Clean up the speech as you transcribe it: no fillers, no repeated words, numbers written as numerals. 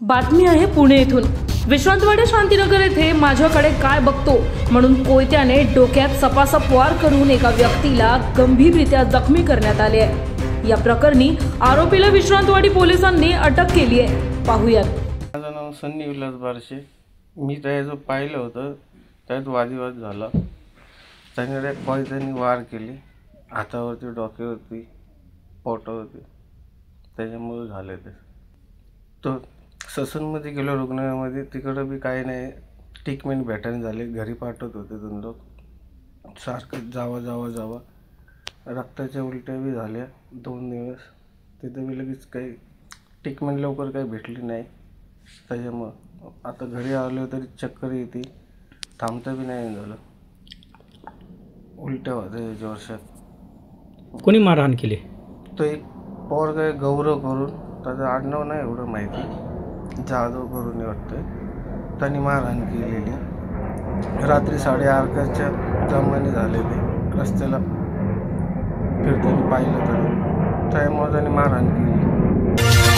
बातमी आहे पुणे येथून। विश्रांतवाडी शांतीनगर येथे माझ्याकडे काय बघतो म्हणून कोयत्याने डोक्यात सपासप वार करून एका व्यक्तीला गंभीररित्या जखमी करण्यात आले आहे। या प्रकरणी आरोपीला विश्रांतवाडी पोलिसांनी अटक केली आहे। पाहूयात। माझं नाव सन्नी विलास बारशे। मी त्याचं पाहिलं होतं, त्यात वादविवाद झाला। त्याने कोयत्याने वार केले, हातावरती, डोक्यावरती, पोटावरती, त्याच्यामुळे झाले ते। तो ससूनमध्ये गेलो रुग्णालयामध्ये, तिकडं बी काही नाही, ट्रीटमेंट भेटायला झाले। घरी पाठवत होते दोन लोक, सारखं जावा रक्ताच्या उलट्या बी झाल्या 2 दिवस। तिथं बी लगेच काही ट्रीटमेंट लवकर काही भेटली नाही। त्याच्यामुळं आता घरी आलो तरी चक्कर येते, थांबता बी नाही झालं, उलट्या होत्या याच्या वर्षात। कोणी मारहाण केली? तो एक पोरगा आहे गौरव करून, त्याचं आडनाव नाही एवढं माहिती, जाधव करून वाटतं, त्यांनी मारहाण केलेली। रात्री 8:30च्या जमाने झाले ते, रस्त्याला फिरताना पाहिलं तर त्यामुळे त्यांनी मारहाण केली।